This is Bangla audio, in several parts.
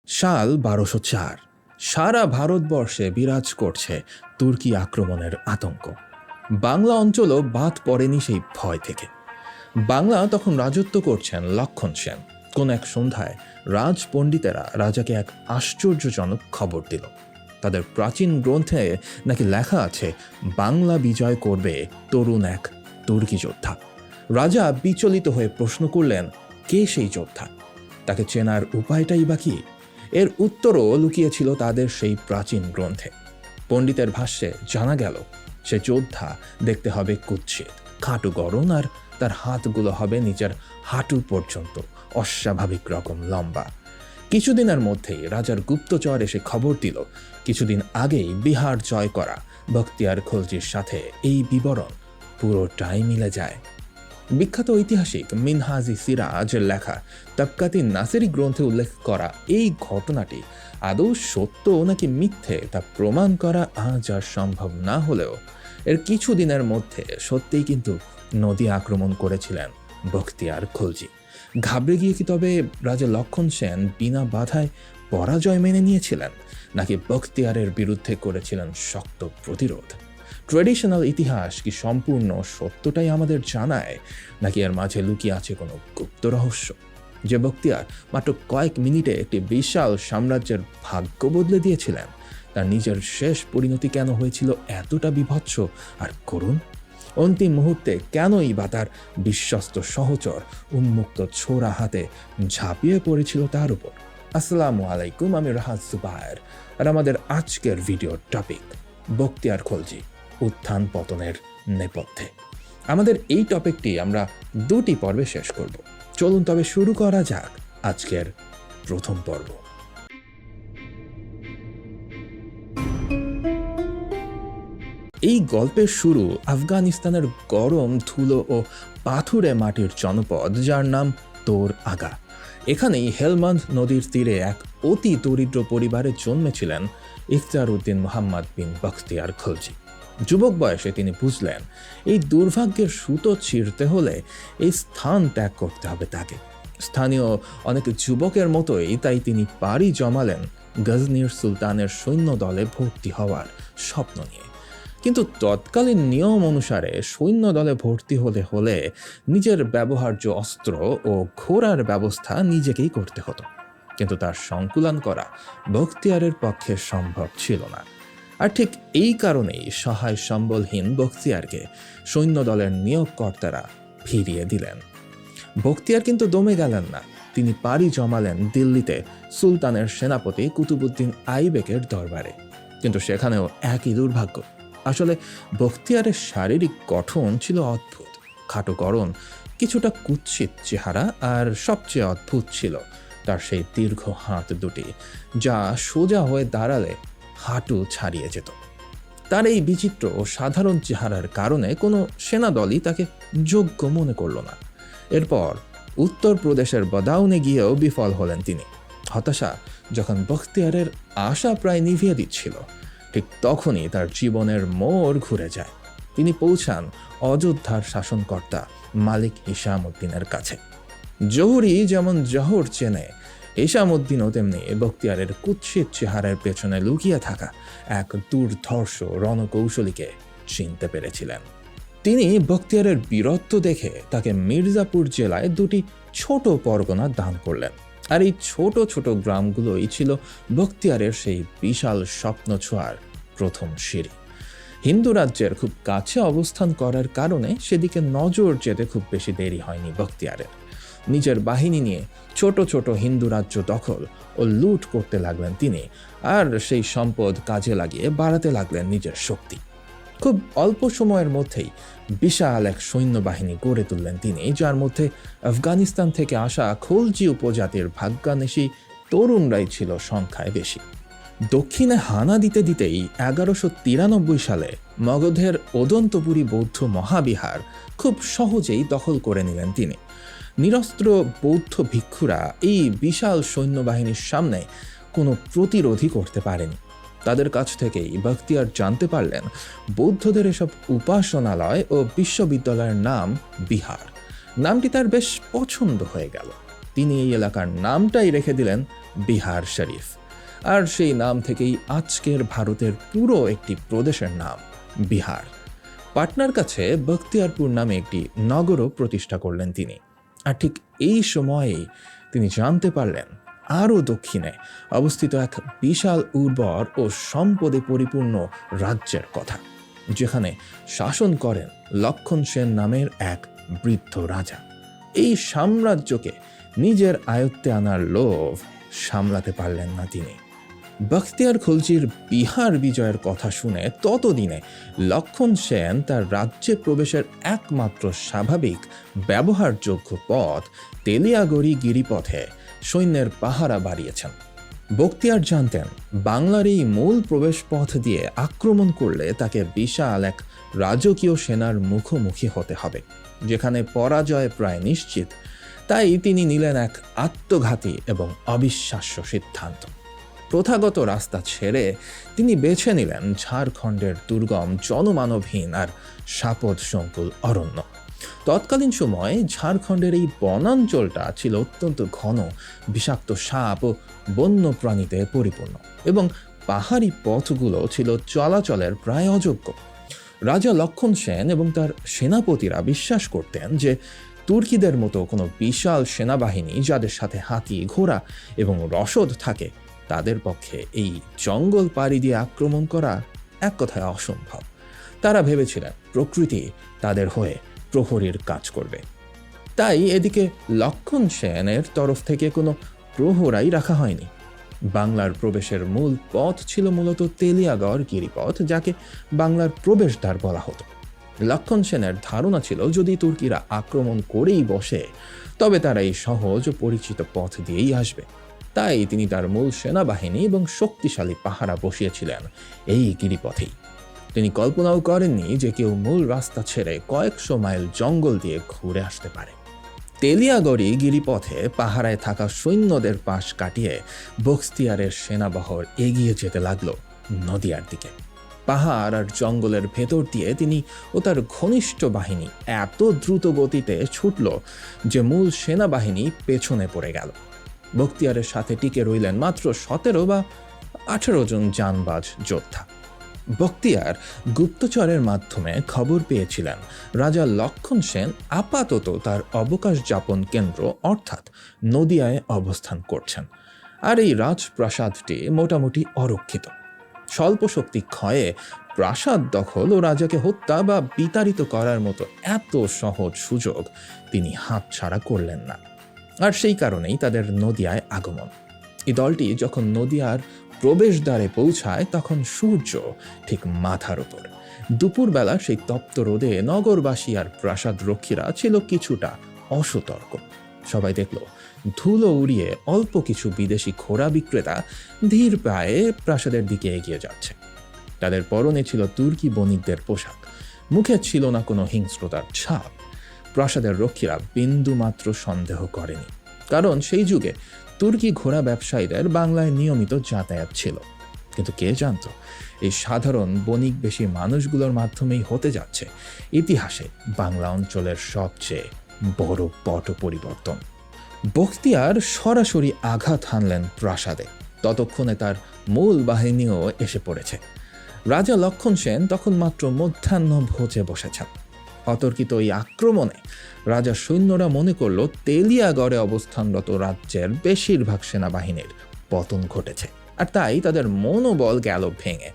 সাল ১২০৪। সারা ভারতবর্ষে বিরাজ করছে তুর্কি আক্রমণের আতঙ্ক। বাংলা অঞ্চলও বাদ পড়েনি সেই ভয় থেকে। বাংলা তখন রাজত্ব করছেন লক্ষণ সেন। কোন এক সন্ধ্যায় রাজপণ্ডিতেরা রাজাকে এক আশ্চর্যজনক খবর দিল। তাদের প্রাচীন গ্রন্থে নাকি লেখা আছে বাংলা বিজয় করবে তরুণ এক তুর্কি যোদ্ধা। রাজা বিচলিত হয়ে প্রশ্ন করলেন, কে সেই যোদ্ধা? তাকে চেনার উপায়টাই বা কি? এর উত্তরও লুকিয়েছিল তাদের সেই প্রাচীন গ্রন্থে। পণ্ডিতের ভাষ্যে জানা গেল, সে যোদ্ধা দেখতে হবে কুৎসিত, খাটু গড়ন, আর তার হাতগুলো হবে নিচের হাঁটু পর্যন্ত অস্বাভাবিক রকম লম্বা। কিছুদিনের মধ্যেই রাজার গুপ্তচর এসে খবর দিল, কিছুদিন আগেই বিহার জয় করা বখতিয়ার খলজির সাথে এই বিবরণ পুরোটাই মিলে যায়। বিখ্যাত ঐতিহাসিক মিনহাজি সিরাজের লেখা তবকাতি নাসিরি গ্রন্থে উল্লেখ করা এই ঘটনাটি আদৌ সত্য নাকি মিথ্যে তা প্রমাণ করা আজ আর সম্ভব না হলেও এর কিছুদিনের মধ্যে সত্যিই কিন্তু নদী আক্রমণ করেছিলেন বখতিয়ার খলজি। ঘাবড়ে গিয়ে কি তবে রাজা লক্ষণ সেন বিনা বাধায় পরাজয় মেনে নিয়েছিলেন, নাকি বখতিয়ারের বিরুদ্ধে করেছিলেন শক্ত প্রতিরোধ? ট্রেডিশনাল ইতিহাস কি সম্পূর্ণ সত্যটাই আমাদের জানায়, নাকি এর মাঝে লুকিয়ে আছে কোনো গুপ্ত রহস্য? যে বখতিয়ার মাত্র কয়েক মিনিটে একটি বিশাল সাম্রাজ্যের ভাগ্য বদলে দিয়েছিলেন, তার নিজের শেষ পরিণতি কেন হয়েছিল এতটা বিভৎস আর করুণ? অন্তিম মুহূর্তে কেনই বা তার বিশ্বস্ত সহচর উন্মুক্ত ছোড়া হাতে ঝাঁপিয়ে পড়েছিল তার উপর? আসসালামু আলাইকুম, আমি রাহাত জুবায়ের, আর আমাদের আজকের ভিডিওর টপিক বখতিয়ার খলজি, উত্থান পতনের নেপথ্যে। আমাদের এই টপিকটি আমরা দুটি পর্বে শেষ করব। চলুন তবে শুরু করা যাক আজকের প্রথম পর্ব। এই গল্পের শুরু আফগানিস্তানের গরম ধুলো ও পাথুরে মাটির জনপদ যার নাম তোর আগা। এখানেই হেলমান্দ নদীর তীরে এক অতি দরিদ্র পরিবারে জন্মেছিলেন ইখতিয়ার উদ্দিন মোহাম্মদ বিন বখতিয়ার খলজি। যুবক বয়সে তিনি বুঝলেন এই দুর্ভাগ্যের সুতো ছিঁড়তে হলে এই স্থান ত্যাগ করতে হবে তাকে। স্থানীয় অনেক যুবকের মতোই তাই তিনি পাড়ি জমালেন গজনির সুলতানের সৈন্য দলে ভর্তি হওয়ার স্বপ্ন নিয়ে। কিন্তু তৎকালীন নিয়ম অনুসারে সৈন্য দলে ভর্তি হলে নিজের ব্যবহার্য অস্ত্র ও ঘোড়ার ব্যবস্থা নিজেকেই করতে হতো। কিন্তু তার সংকুলান করা বখতিয়ারের পক্ষে সম্ভব ছিল না। আর ঠিক এই কারণেই সহায় সম্বলহীন বখতিয়ারকে সৈন্যদলের নিয়োগকর্তারা ফিরিয়ে দিলেন। বখতিয়ার কিন্তু দমে গেলেন না। তিনি পাড়ি জমালেন দিল্লিতে সুলতানের সেনাপতি কুতুবউদ্দিন আইবেকের দরবারে। কিন্তু সেখানেও একই দুর্ভাগ্য। আসলে বখতিয়ারের শারীরিক গঠন ছিল অদ্ভুত, খাটো গড়ন, কিছুটা কুৎসিত চেহারা, আর সবচেয়ে অদ্ভুত ছিল তার সেই দীর্ঘ হাত দুটি, যা সোজা হয়ে দাঁড়ালে হাঁটু ছাড়িয়ে যেত। তার এই বিচিত্র ও সাধারণ চেহারার কারণে কোনো সেনাদলই তাকে যোগ্য মনে করল না। এরপর উত্তরপ্রদেশের বদাউনে গিয়েও বিফল হলেন তিনি। হতাশা যখন বখতিয়ারের আশা প্রায় নিভিয়ে দিচ্ছিল, ঠিক তখনই তার জীবনের মোড় ঘুরে যায়। তিনি পৌঁছান অযোধ্যার শাসনকর্তা মালিক হিশামউদ্দিনের কাছে। জহুরি যেমন জহর চেনে, হিশামউদ্দিনও তেমনি বখতিয়ারের কুৎসিত চেহারার পেছনে লুকিয়ে থাকা এক দুর্ধর্ষ রণকৌশলীকে চিনতে পেরেছিলেন। তিনি বখতিয়ারের বীরত্ব দেখে তাকে মির্জাপুর জেলায় দুটি ছোট পরগনা দান করলেন। আর এই ছোট ছোট গ্রামগুলোই ছিল বখতিয়ারের সেই বিশাল স্বপ্ন ছোঁয়ার প্রথম সিঁড়ি। হিন্দু রাজ্যের খুব কাছে অবস্থান করার কারণে সেদিকে নজর যেতে খুব বেশি দেরি হয়নি বখতিয়ারের। নিজের বাহিনী নিয়ে ছোট ছোট হিন্দু রাজ্য দখল ও লুট করতে লাগলেন তিনি, আর সেই সম্পদ কাজে লাগিয়ে বাড়াতে লাগলেন নিজের শক্তি। খুব অল্প সময়ের মধ্যেই বিশাল এক সৈন্যবাহিনী গড়ে তুললেন তিনি, যার মধ্যে আফগানিস্তান থেকে আসা খলজি উপজাতির ভাগ্যান্বেষী তরুণরাই ছিল সংখ্যায় বেশি। দক্ষিণে হানা দিতে দিতেই 1193 সালে মগধের ওদন্তপুরী বৌদ্ধ মহাবিহার খুব সহজেই দখল করে নিলেন তিনি। নিরস্ত্র বৌদ্ধ ভিক্ষুরা এই বিশাল সৈন্যবাহিনীর সামনে কোনো প্রতিরোধই করতে পারেনি। তাদের কাছ থেকেই বখতিয়ার জানতে পারলেন বৌদ্ধদের এসব উপাসনালয় ও বিশ্ববিদ্যালয়ের নাম বিহার। নামটি তার বেশ পছন্দ হয়ে গেল। তিনি এই এলাকার নামটাই রেখে দিলেন বিহার শরীফ। আর সেই নাম থেকেই আজকের ভারতের পুরো একটি প্রদেশের নাম বিহার। পাটনার কাছে বখতিয়ারপুর নামে একটি নগরও প্রতিষ্ঠা করলেন তিনি। আর ঠিক এই সময়েই তিনি জানতে পারলেন আরও দক্ষিণে অবস্থিত এক বিশাল উর্বর ও সম্পদে পরিপূর্ণ রাজ্যের কথা, যেখানে শাসন করেন লক্ষণ সেন নামের এক বৃদ্ধ রাজা। এই সাম্রাজ্যকে নিজের আয়ত্তে আনার লোভ সামলাতে পারলেন না তিনি। বখতিয়ার খলজির বিহার বিজয়ের কথা শুনে ততদিনে লক্ষণ সেন তার রাজ্যে প্রবেশের একমাত্র স্বাভাবিক ব্যবহারযোগ্য পথ তেলিয়াগড়ি গিরিপথে সৈন্যের পাহারা বাড়িয়েছেন। বখতিয়ার জানতেন বাংলার এই মূল প্রবেশ পথ দিয়ে আক্রমণ করলে তাকে বিশাল এক রাজকীয় সেনার মুখোমুখি হতে হবে, যেখানে পরাজয় প্রায় নিশ্চিত। তাই তিনি নিলেন এক আত্মঘাতী এবং অবিশ্বাস্য সিদ্ধান্ত। প্রথাগত রাস্তা ছেড়ে তিনি বেছে নিলেন ঝাড়খণ্ডের দুর্গম, জনমানবহীন আর সাপদ সংকুল অরণ্য। তৎকালীন সময়ে ঝাড়খণ্ডের এই বনাঞ্চলটা ছিল অত্যন্ত ঘন, বিষাক্ত সাপ ও বন্য প্রাণীতে পরিপূর্ণ, এবং পাহাড়ি পথগুলো ছিল চলাচলের প্রায় অযোগ্য। রাজা লক্ষণ সেন এবং তার সেনাপতিরা বিশ্বাস করতেন যে তুর্কিদের মতো কোনো বিশাল সেনাবাহিনী, যাদের সাথে হাতি, ঘোড়া এবং রসদ থাকে, তাদের পক্ষে এই জঙ্গল পাড়ি দিয়ে আক্রমণ করা এক কথায় অসম্ভব। তারা ভেবেছিলেন প্রকৃতি তাদের হয়ে প্রহরীর কাজ করবে। তাই এদিকে লক্ষণ সেনের তরফ থেকে কোনো প্রহরাই রাখা হয়নি। বাংলার প্রবেশের মূল পথ ছিল মূলত তেলিয়াগড় গিরিপথ, যাকে বাংলার প্রবেশদ্বার বলা হতো। লক্ষণ সেনের ধারণা ছিল যদি তুর্কিরা আক্রমণ করেই বসে, তবে তারা এই সহজ ও পরিচিত পথ দিয়েই আসবে। তাই তিনি তার মূল সেনাবাহিনী এবং শক্তিশালী পাহারা বসিয়েছিলেন এই গিরিপথেই। তিনি কল্পনাও করেননি যে কেউ মূল রাস্তা ছেড়ে কয়েকশো মাইল জঙ্গল দিয়ে ঘুরে আসতে পারে। তেলিয়াগড়ি গিরিপথে পাহারায় থাকা সৈন্যদের পাশ কাটিয়ে বখতিয়ারের সেনাবহর এগিয়ে যেতে লাগলো নদিয়ার দিকে। পাহাড় আর জঙ্গলের ভেতর দিয়ে তিনি ও তার ঘনিষ্ঠ বাহিনী এত দ্রুত গতিতে ছুটল যে মূল সেনাবাহিনী পেছনে পড়ে গেল। বখতিয়ারের সাথে টিকে রইলেন মাত্র 17 বা 18 জন জানবাজ যোদ্ধা। বখতিয়ার গুপ্তচরের মাধ্যমে খবর পেয়েছিলেন রাজা লক্ষণ সেন আপাতত তার অবকাশ যাপন কেন্দ্র অর্থাৎ নদিয়ায় অবস্থান করছেন, আর এই রাজপ্রাসাদটি মোটামুটি অরক্ষিত। স্বল্প শক্তি ক্ষয়ে প্রাসাদ দখল ও রাজাকে হত্যা বা বিতাড়িত করার মতো এত সহজ সুযোগ তিনি হাতছাড়া করলেন না। আর সেই কারণেই তাদের নদিয়ায় আগমন। এই দলটি যখন নদিয়ার প্রবেশদ্বারে পৌঁছায় তখন সূর্য ঠিক মাথার উপর। দুপুরবেলা সেই তপ্ত রোদে নগরবাসী আর প্রাসাদ রক্ষীরা ছিল কিছুটা অসতর্ক। সবাই দেখল ধুলো উড়িয়ে অল্প কিছু বিদেশি ঘোড়া বিক্রেতা ধীর পায়ে প্রাসাদের দিকে এগিয়ে যাচ্ছে। তাদের পরনে ছিল তুর্কি বণিকদের পোশাক, মুখে ছিল না কোনো হিংস্রতার ছাপ। প্রাসাদের রক্ষীরা বিন্দু মাত্র সন্দেহ করেনি, কারণ সেই যুগে তুর্কি ঘোড়া ব্যবসায়ীদের বাংলায় নিয়মিত যাতায়াত ছিল। কিন্তু কে জানত এই সাধারণ বণিক বেশি মানুষগুলোর মাধ্যমেই হতে যাচ্ছে ইতিহাসে বাংলা অঞ্চলের সবচেয়ে বড় পট পরিবর্তন। বখতিয়ার সরাসরি আঘাত হানলেন প্রাসাদে। ততক্ষণে তার মূল বাহিনীও এসে পড়েছে। রাজা লক্ষণ সেন তখন মাত্র মধ্যাহ্ন ভোজে বসেছেন। অতর্কিত এই আক্রমণে রাজার সৈন্যরা মনে করল তেলিয়াগড়ে অবস্থানরত রাজ্যের বেশিরভাগ সেনাবাহিনীর পতন ঘটেছে, আর তাই তাদের মনোবল গেল ভেঙে।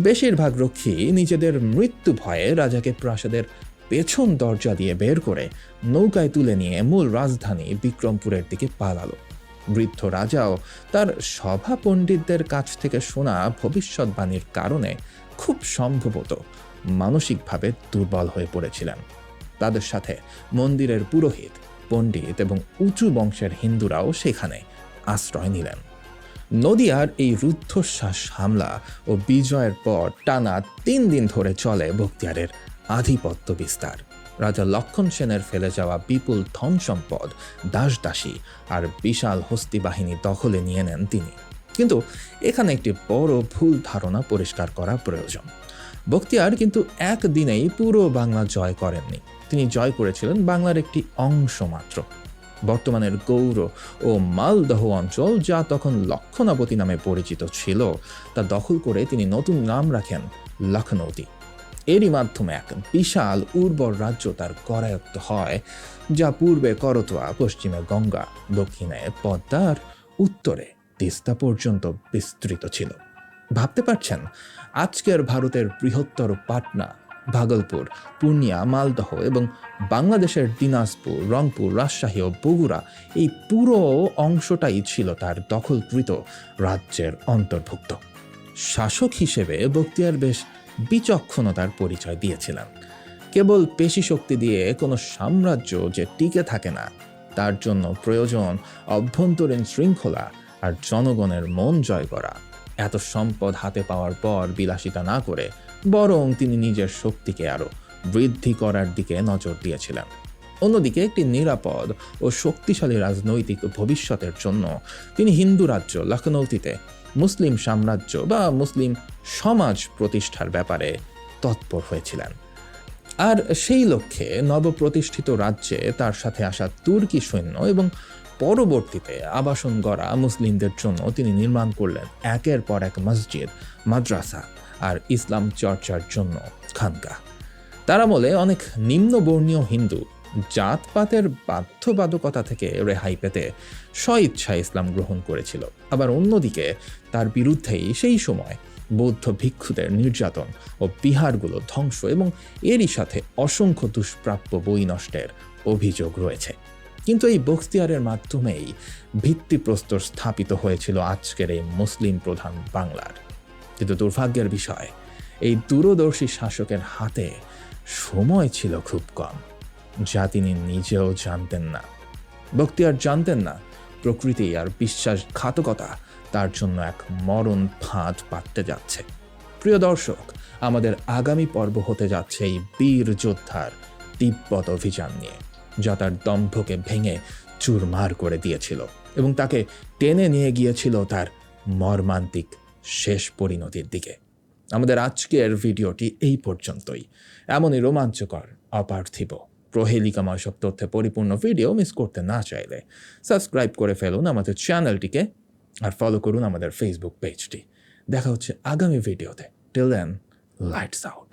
বেশিরভাগ রক্ষী নিজেদের মৃত্যু ভয়ে রাজাকে প্রাসাদের পেছন দরজা দিয়ে বের করে নৌকায় তুলে নিয়ে মূল রাজধানী বিক্রমপুরের দিকে পালালো। বৃদ্ধ রাজাও তার সভা পণ্ডিতদের কাছ থেকে শোনা ভবিষ্যৎবাণীর কারণে খুব সম্ভবত মানসিকভাবে দুর্বল হয়ে পড়েছিলেন। তাদের সাথে মন্দিরের পুরোহিত, পণ্ডিত এবং উঁচু বংশের হিন্দুরাও সেখানে আশ্রয় নিলেন। নদিয়ার এই রুদ্ধশ্বাস হামলা ও বিজয়ের পর টানা 3 দিন ধরে চলে বখতিয়ারের আধিপত্য বিস্তার। রাজা লক্ষণ সেনের ফেলে যাওয়া বিপুল ধন সম্পদ, দাসদাসী আর বিশাল হস্তি বাহিনী দখলে নিয়ে নেন তিনি। কিন্তু এখানে একটি বড় ভুল ধারণা পরিষ্কার করা প্রয়োজন। বখতিয়ার কিন্তু একদিনেই পুরো বাংলা জয় করেননি। তিনি জয় করেছিলেন বাংলার একটি অংশ মাত্র। বর্তমানের গৌড় ও মালদহ অঞ্চল, যা তখন লক্ষণাবতী নামে পরিচিত ছিল, তা দখল করে তিনি নতুন নাম রাখেন লখনৌতি। এরই মাধ্যমে এক বিশাল উর্বর রাজ্য তার করায়ত্ত হয়, যা পূর্বে করতোয়া, পশ্চিমে গঙ্গা, দক্ষিণে পদ্মা আর উত্তরে তিস্তা পর্যন্ত বিস্তৃত ছিল। ভাবতে পারছেন, আজকের ভারতের বৃহত্তর পাটনা, ভাগলপুর, পূর্ণিয়া, মালদহ এবং বাংলাদেশের দিনাজপুর, রংপুর, রাজশাহী ও বগুড়া, এই পুরো অংশটাই ছিল তার দখলকৃত রাজ্যের অন্তর্ভুক্ত। শাসক হিসেবে বখতিয়ার বেশ বিচক্ষণতার পরিচয় দিয়েছিলেন। কেবল পেশি শক্তি দিয়ে কোনো সাম্রাজ্য যে টিকে থাকে না, তার জন্য প্রয়োজন অভ্যন্তরীণ শৃঙ্খলা আর জনগণের মন জয় করা। এত সম্পদ হাতে পাওয়ার পর বিলাসিতা না করে বরং তিনি নিজের শক্তিকে আরও বৃদ্ধি করার দিকে নজর দিয়েছিলেন। অন্যদিকে একটি নিরাপদ ও শক্তিশালী রাজনৈতিক ভবিষ্যতের জন্য তিনি হিন্দু রাজ্য লখনৌতিতে মুসলিম সাম্রাজ্য বা মুসলিম সমাজ প্রতিষ্ঠার ব্যাপারে তৎপর হয়েছিলেন। আর সেই লক্ষ্যে নবপ্রতিষ্ঠিত রাজ্যে তার সাথে আসা তুর্কি সৈন্য এবং পরবর্তীতে আবাসন গড়া মুসলিমদের জন্য তিনি নির্মাণ করলেন একের পর এক মসজিদ, মাদ্রাসা আর ইসলাম চর্চার জন্য খানকাহ। তার আমলে অনেক নিম্নবর্ণীয় হিন্দু জাতপাতের বাধ্যবাধকতা থেকে রেহাই পেতে স্বইচ্ছায় ইসলাম গ্রহণ করেছিল। আবার অন্যদিকে তার বিরুদ্ধেই সেই সময় বৌদ্ধ ভিক্ষুদের নির্যাতন ও বিহারগুলো ধ্বংস এবং এরই সাথে অসংখ্য দুষ্প্রাপ্য বই নষ্টের অভিযোগ রয়েছে। কিন্তু এই বখতিয়ারের মাধ্যমেই ভিত্তিপ্রস্তর স্থাপিত হয়েছিল আজকের এই মুসলিম প্রধান বাংলার। কিন্তু দুর্ভাগ্যের বিষয়, এই দূরদর্শী শাসকের হাতে সময় ছিল খুব কম, যা তিনি নিজেও জানতেন না। বখতিয়ার জানতেন না প্রকৃতি আর বিশ্বাসঘাতকতা তার জন্য এক মরণ ফাঁদ পাততে যাচ্ছে। প্রিয় দর্শক, আমাদের আগামী পর্ব হতে যাচ্ছে এই বীর যোদ্ধার তিব্বত অভিযান নিয়ে, যা তার দম্ভকে ভেঙে চুরমার করে দিয়েছিল এবং তাকে টেনে নিয়ে গিয়েছিল তার মর্মান্তিক শেষ পরিণতির দিকে। আমাদের আজকের ভিডিওটি এই পর্যন্তই। এমনই রোমাঞ্চকর, অপার্থিব, প্রহেলিকাময় সব তথ্যে পরিপূর্ণ ভিডিও মিস করতে না চাইলে সাবস্ক্রাইব করে ফেলুন আমাদের চ্যানেলটিকে আর ফলো করুন আমাদের ফেসবুক পেজটি। দেখা হচ্ছে আগামী ভিডিওতে। Till then, lights out.